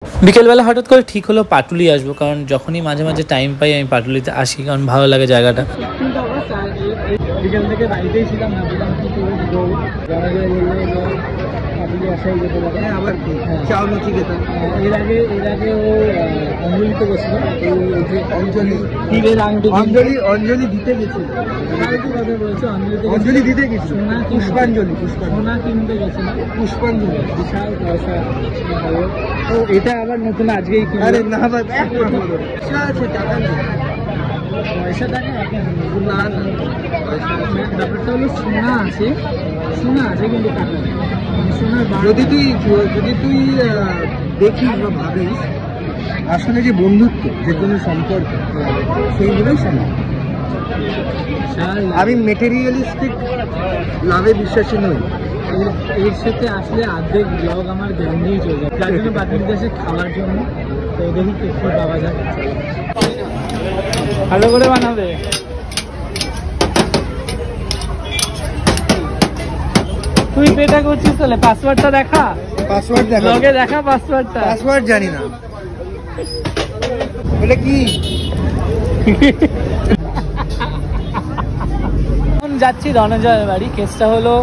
বিকেলবেলা হঠাৎ করে ঠিক হলো পাটুলি আসবো, কারণ যখনই মাঝে মাঝে টাইম পাই আমি পাটুলিতে আসি, কারণ ভালো লাগে জায়গাটা। বিকেল থেকে বাড়িতেই ছিলাম, আসাই যেতে পারে। আবার কি চাও লুচি খেতাম। এর আগে ও অঞ্জলিতে গেছিল, অঞ্জলি অঞ্জলি দিতে গেছিল। কথা বলছে অঞ্জলি দিতে গেছিল, পুষ্পাঞ্জলি সোনা কিনতে গেছিল, পুষ্পাঞ্জলি বিশাল পয়সা। তো এটা আবার নতুন আজকেই কিনলে না, আছে টাকা নেই, পয়সা টাকা না, ব্যাপারটা হলো সোনা আছে কিন্তু টাকা নেই। যদি তুই দেখিস বা ভাবিস আসলে যে বন্ধুত্ব, যে কোনো সম্পর্ক, সেইগুলোই সমান। আমি মেটেরিয়ালিস্টিক লাভে বিশ্বাসী নই। এর সাথে আসলে অর্ধেক ব্লগ আমার গ্যাঞ্জেই চলে যায়, যার জন্য বাতিল দেশে খাওয়ার জন্য। তো দেখি কি পাওয়া যায়, ভালো করে বানাবে। তুই পেটা করছিস তাহলে পাসওয়ার্ডটা দেখা, পাসওয়ার্ড জানি না বলে কি। এখন যাচ্ছি রণজয়ের বাড়ি। কেসটা হলো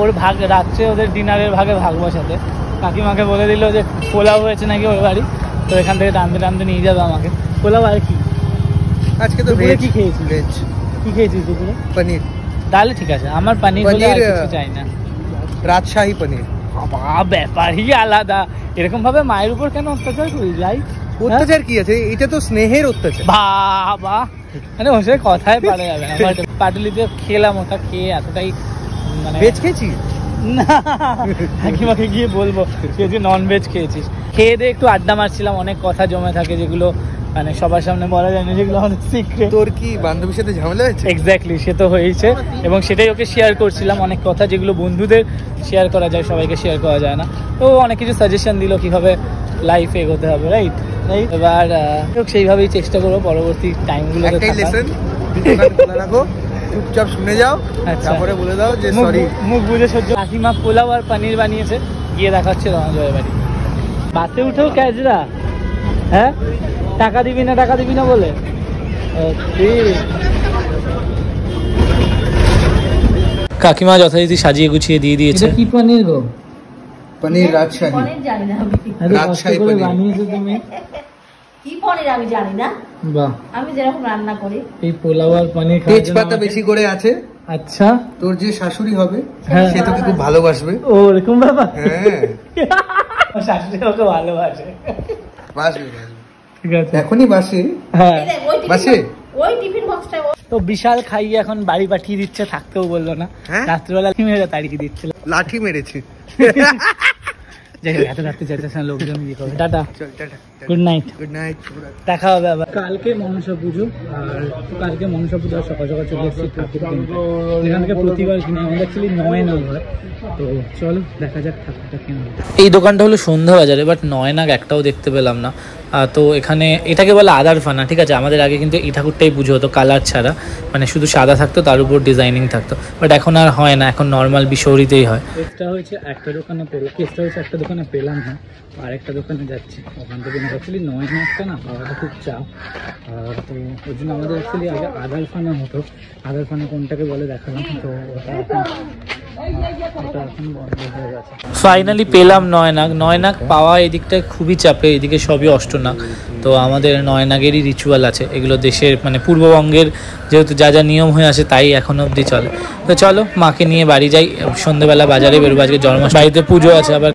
ওর ভাগ, রাত্রে ওদের ডিনারের ভাগে ভাগ বসাতে। কাকিমাকে বলে দিল যে পোলাও হয়েছে নাকি ওর বাড়ি, তো এখান থেকে টানতে নিয়ে যাবে আমাকে। পোলাও আর কি, আজকে তো ভেজ। কি খেয়েছিস? কি খেয়েছিস দুপুরে? পনির। তাহলে ঠিক আছে, আমার পনির কিছু চাই না, রাজশাহী পনির। বাবা ব্যাপারই আলাদা। এরকম ভাবে মায়ের উপর কেন অত্যাচার করি? যাই অত্যাচার কি আছে, এটা তো স্নেহের অত্যাচার। বাবা মানে ওর সাথে কথাই পারে যাবে না। পাটুলিতে খেলাম, ওটা খেয়ে এতটাই মানে ভেজ খেয়েছি না, কাকিমাকে গিয়ে বলবো তুই নন ভেজ খেয়েছিস। খেয়ে দিয়ে একটু আড্ডা মারছিলাম, অনেক কথা জমে থাকে যেগুলো মানে সবার সামনে বলা যায় না, যেগুলো অনেক সিক্রেট। তোর কি বান্ধবীর সাথে ঝামেলা হয়েছে? এক্স্যাক্টলি, সে তো হয়েছে, এবং সেটাই ওকে শেয়ার করছিলাম। অনেক কথা যেগুলো বন্ধুদের শেয়ার করা যায়, সবাইকে শেয়ার করা যায় না। তো অনেক কিছু সাজেশন দিল কিভাবে লাইফে এগোতে হবে, রাইট। এবার সেইভাবেই চেষ্টা করবো পরবর্তী টাইমগুলোতে। চুপচাপ শুনে যাও, তারপরে বলে দাও যে সরি, মুখ বুঝে সহ্য। কাকিমা পোলাও আর পনির বানিয়েছে, গিয়ে দেখা হচ্ছে রণজয়ের বাড়ি। বাসে উঠেও ক্যাজরা, হ্যাঁ টাকা দিবি না বলে। কাকিমা যথারীতি সাজিয়ে গুছিয়ে দিয়ে দিয়েছে। কি পনির গো? পনির রাজশাহী। রাজশাহী পনির বানিয়েছো তুমি? কি পনির আমি জানি না। বাহ, আমি যেরকম রান্না করি এই পোলাও আর পনির তেজপাতা বেশি করে আছে। আচ্ছা, তোর যে শাশুড়ি হবে সে তোকে খুব ভালোবাসবে। ও এরকম ব্যাপার? হ্যাঁ, শাশুড়ি ওকে ভালোবাসে। ঠিক আছে, এখনই বাসে। হ্যাঁ বাসে। ওই টিফিন বক্সটা তো বিশাল খাইয়ে এখন বাড়ি পাঠিয়ে দিচ্ছে, থাকতেও বললো না। রাত্রিবেলা মেরে তাড়িয়ে দিচ্ছিল, লাঠি মেরেছি। এত রাত্রে যাচ্ছে লোকজন ইয়ে করবে। Tata, good night. দেখা হবে আবার কালকে মনসা পুজো। আর কালকে মনসা পুজো সকাল সকাল চলে এসেছি ঠাকুর কিনতে। এখান থেকে প্রতিবার কিনে, আমাদের অ্যাকচুয়ালি 9 নাগ হয়। তো চলো দেখা যাক ঠাকুরটা কেনা। এই দোকানটা হলো সন্ধ্যা বাজারে, বাট 9 নাগ একটাও দেখতে পেলাম না। তো এখানে এটাকে বলে আদার ফানা, ঠিক আছে। আমাদের আগে কিন্তু এই ঠাকুরটাই পুজো হতো কালার ছাড়া, মানে শুধু সাদা থাকতো, তার উপর ডিজাইনিং থাকতো। বাট এখন আর হয় না, এখন নর্মাল বিশৌরিতেই হয়। কেসটা হচ্ছে একটা দোকানে পেলাম, হ্যাঁ আর একটা দোকানে যাচ্ছি। ওখান থেকে অ্যাকচুয়ালি 9 নাগটা না পাওয়াটা খুব চাপ। তো ওই জন্য আমাদের অ্যাকচুয়ালি আগে আদার ফানা হতো। আদার ফানা কোনটাকে বলে দেখালাম, তো ওটা এখন বন্ধ হয়ে গেছে। ফাইনালি পেলাম 9 নাগ পাওয়া এদিকটায় খুবই চাপে, এদিকে সবই অষ্টনাগ। তো আমাদের 9 নাগেরই রিচুয়াল আছে, এগুলো দেশের মানে পূর্ববঙ্গের যেহেতু যা যা নিয়ম হয়ে আসে তাই এখনো অবধি চলে। তো চলো মাকে নিয়ে বাড়ি যাই, সন্ধ্যেবেলা বাজারে বেরোবো, আজকে জন্মাষ্টমী, বাড়িতে পুজো আছে আবার।